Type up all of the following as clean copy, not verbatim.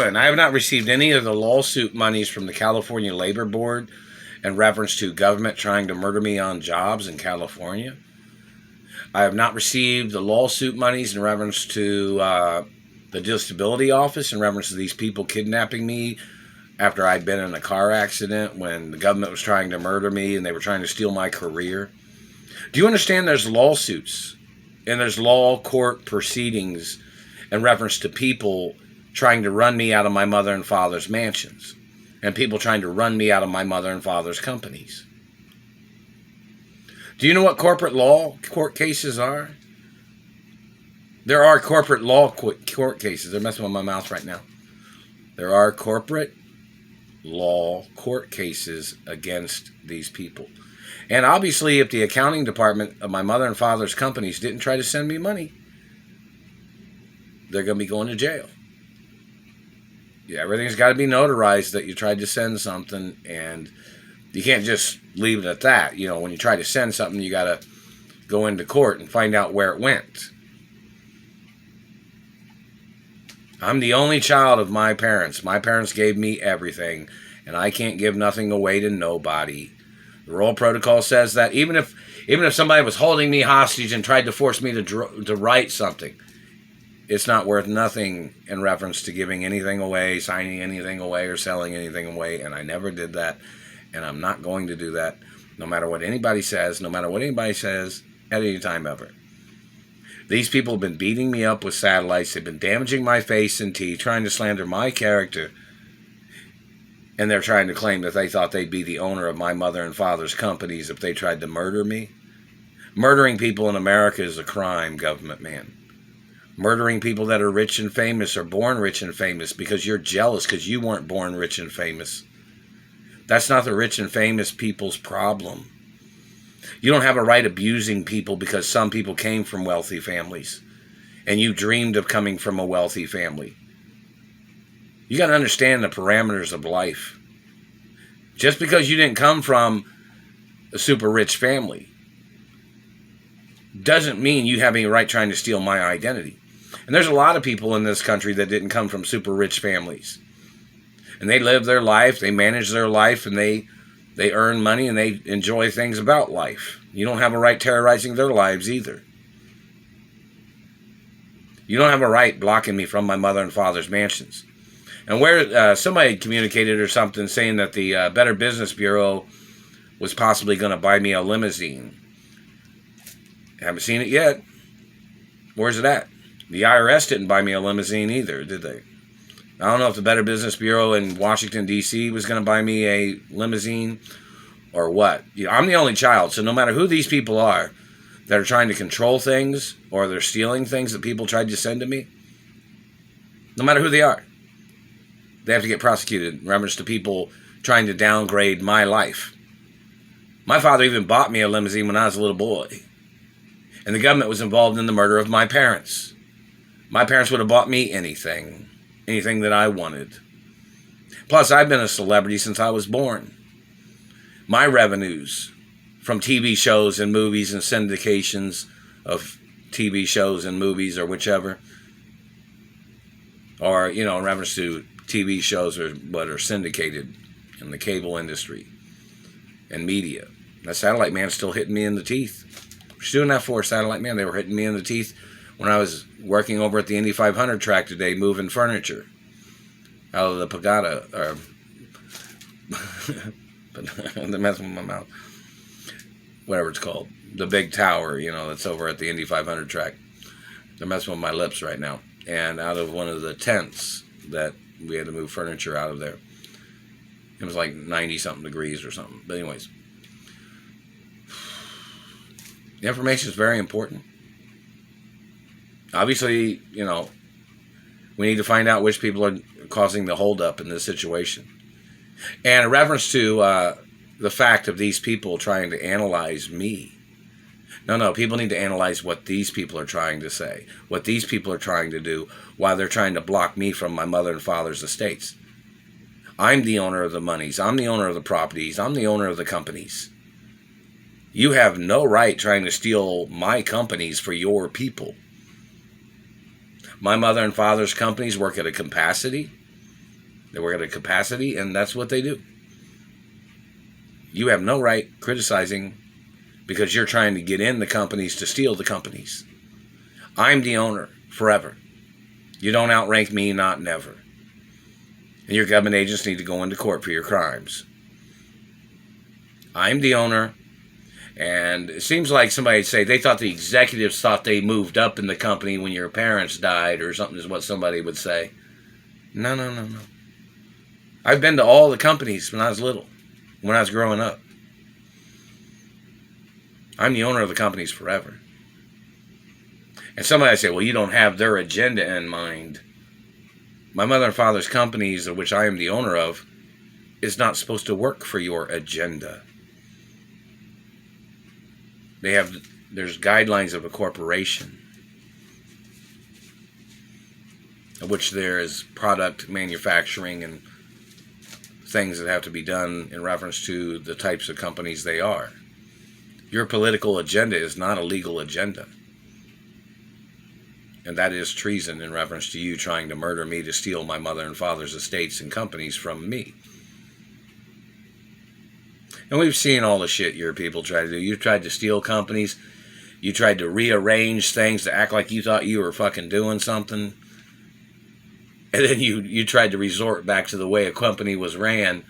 and I have not received any of the lawsuit monies from the California Labor Board in reference to government trying to murder me on jobs in California. I have not received the lawsuit monies in reference to the disability office in reference to these people kidnapping me after I'd been in a car accident when the government was trying to murder me and they were trying to steal my career. Do you understand there's lawsuits and there's law court proceedings in reference to people trying to run me out of my mother and father's mansions and people trying to run me out of my mother and father's companies? Do you know what corporate law court cases are? There are corporate law court cases. They're messing with my mouth right now. There are corporate law court cases against these people. And obviously, if the accounting department of my mother and father's companies didn't try to send me money, they're going to be going to jail. Yeah, everything's got to be notarized that you tried to send something, and you can't just leave it at that. You know, when you try to send something, you got to go into court and find out where it went. I'm the only child of my parents. My parents gave me everything, and I can't give nothing away to nobody. The Royal Protocol says that even if somebody was holding me hostage and tried to force me to write something, it's not worth nothing in reference to giving anything away, signing anything away, or selling anything away, and I never did that, and I'm not going to do that, no matter what anybody says, no matter what anybody says, at any time ever. These people have been beating me up with satellites. They've been damaging my face and teeth, trying to slander my character. And they're trying to claim that they thought they'd be the owner of my mother and father's companies if they tried to murder me. Murdering people in America is a crime, government man. Murdering people that are rich and famous or born rich and famous because you're jealous because you weren't born rich and famous. That's not the rich and famous people's problem. You don't have a right abusing people because some people came from wealthy families and you dreamed of coming from a wealthy family. You got to understand the parameters of life. Just because you didn't come from a super rich family doesn't mean you have any right trying to steal my identity. And there's a lot of people in this country that didn't come from super rich families. And they live their life, they manage their life, and they earn money and they enjoy things about life. You don't have a right terrorizing their lives either. You don't have a right blocking me from my mother and father's mansions. And where somebody communicated or something saying that the Better Business Bureau was possibly going to buy me a limousine. Haven't seen it yet. Where's it at? The IRS didn't buy me a limousine either, did they? I don't know if the Better Business Bureau in Washington, D.C. was going to buy me a limousine or what. You know, I'm the only child, so no matter who these people are that are trying to control things or they're stealing things that people tried to send to me, no matter who they are, they have to get prosecuted in reference to people trying to downgrade my life. My father even bought me a limousine when I was a little boy. And the government was involved in the murder of my parents. My parents would have bought me anything that I wanted. Plus, I've been a celebrity since I was born. My revenues from TV shows and movies and syndications of TV shows and movies or whichever, or, you know, in reference to TV shows or what are syndicated in the cable industry and media. That Satellite Man's still hitting me in the teeth. What's doing that for, Satellite Man? They were hitting me in the teeth when I was working over at the Indy 500 track today, moving furniture out of the Pagoda, or the mess with my mouth, whatever it's called, the big tower, you know, that's over at the Indy 500 track. They're messing with my lips right now. And out of one of the tents that we had to move furniture out of there. It was like 90-something degrees or something. But anyways, the information is very important. Obviously, you know, we need to find out which people are causing the holdup in this situation. And in reference to the fact of these people trying to analyze me, no, people need to analyze what these people are trying to say, what these people are trying to do while they're trying to block me from my mother and father's estates. I'm the owner of the monies. I'm the owner of the properties. I'm the owner of the companies. You have no right trying to steal my companies for your people. My mother and father's companies work at a capacity. They work at a capacity, and that's what they do. You have no right criticizing because you're trying to get in the companies to steal the companies. I'm the owner forever. You don't outrank me, not never. And your government agents need to go into court for your crimes. I'm the owner. And it seems like somebody would say they thought the executives thought they moved up in the company when your parents died or something is what somebody would say. No. I've been to all the companies when I was little, when I was growing up. I'm the owner of the companies forever. And somebody would say, well, you don't have their agenda in mind. My mother and father's companies, of which I am the owner of, is not supposed to work for your agenda. There's guidelines of a corporation, of which there is product manufacturing and things that have to be done in reference to the types of companies they are. Your political agenda is not a legal agenda. And that is treason in reference to you trying to murder me to steal my mother and father's estates and companies from me. And we've seen all the shit your people try to do. You tried to steal companies. You tried to rearrange things to act like you thought you were fucking doing something. And then you tried to resort back to the way a company was ran.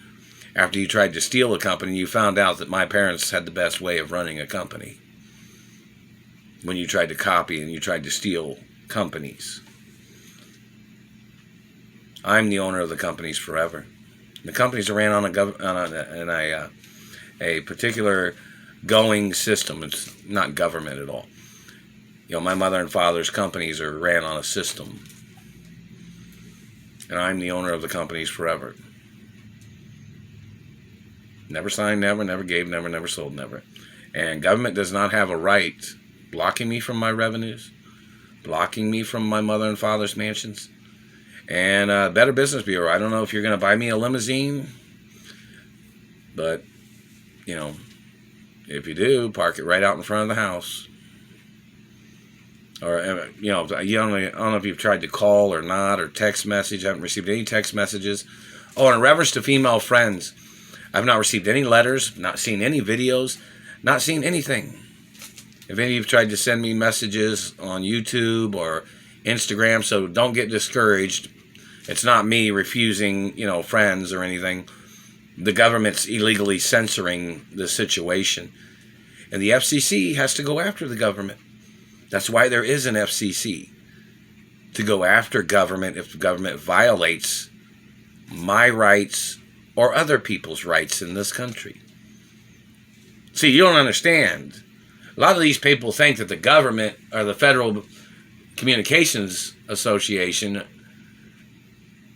After you tried to steal a company, you found out that my parents had the best way of running a company. When you tried to copy and you tried to steal companies. I'm the owner of the companies forever. The companies are ran on a particular going system. It's not government at all. You know, my mother and father's companies are ran on a system. And I'm the owner of the companies forever. Never signed, never gave, never sold, never. And government does not have a right blocking me from my revenues, blocking me from my mother and father's mansions. And Better Business Bureau, I don't know if you're going to buy me a limousine, but, you know, if you do, park it right out in front of the house. Or, you know, I don't know if you've tried to call or not, or text message. I haven't received any text messages. Oh, and in reference to female friends, I've not received any letters, not seen any videos, not seen anything. If any of you have tried to send me messages on YouTube or Instagram, so don't get discouraged. It's not me refusing, you know, friends or anything. The government's illegally censoring the situation. And the FCC has to go after the government. That's why there is an FCC. To go after government if the government violates my rights or other people's rights in this country. See, you don't understand. A lot of these people think that the government or the Federal Communications Association,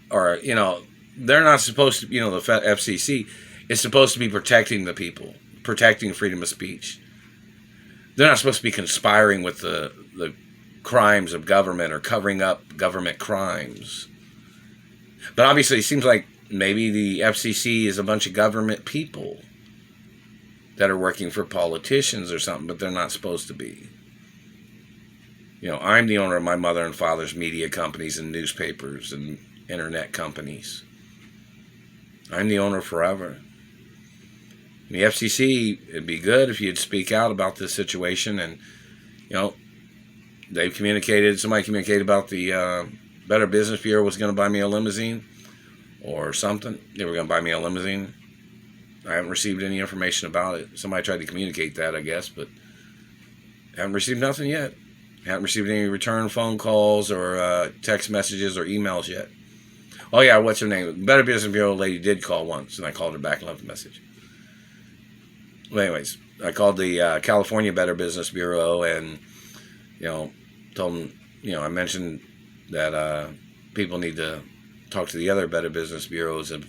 or, you know, they're not supposed to, you know, the FCC is supposed to be protecting the people, protecting freedom of speech. They're not supposed to be conspiring with the crimes of government or covering up government crimes. But obviously it seems like maybe the FCC is a bunch of government people that are working for politicians or something, but they're not supposed to be. You know, I'm the owner of my mother and father's media companies and newspapers and internet companies. I'm the owner forever. And the FCC, it'd be good if you'd speak out about this situation. And, you know, they've communicated, somebody communicated about the Better Business Bureau was going to buy me a limousine or something. They were going to buy me a limousine. I haven't received any information about it. Somebody tried to communicate that, I guess, but haven't received nothing yet. Haven't received any return phone calls or text messages or emails yet. Oh, yeah, what's her name? Better Business Bureau lady did call once, and I called her back and left a message. Well, anyways, I called the California Better Business Bureau and, you know, told them, you know, I mentioned that people need to talk to the other Better Business Bureaus of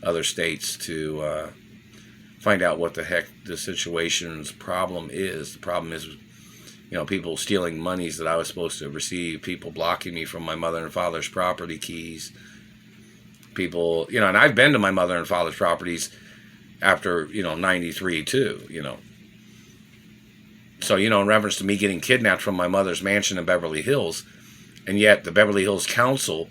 other states to find out what the heck the situation's problem is. The problem is, you know, people stealing monies that I was supposed to receive, people blocking me from my mother and father's property keys, people, you know, and I've been to my mother and father's properties after, you know, 93 too, you know. So, you know, in reference to me getting kidnapped from my mother's mansion in Beverly Hills, and yet the Beverly Hills Council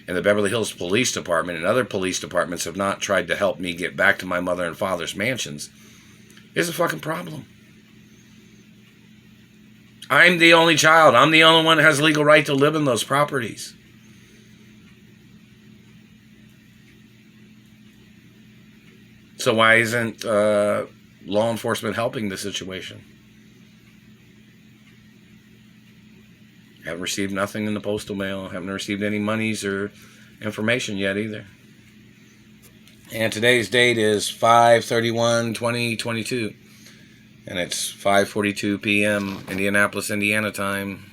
and the Beverly Hills Police Department and other police departments have not tried to help me get back to my mother and father's mansions is a fucking problem. I'm the only child. I'm the only one that has legal right to live in those properties. So why isn't law enforcement helping the situation? Haven't received nothing in the postal mail. Haven't received any monies or information yet either. And today's date is 5/31/2022. And it's 5:42 p.m. Indianapolis, Indiana time.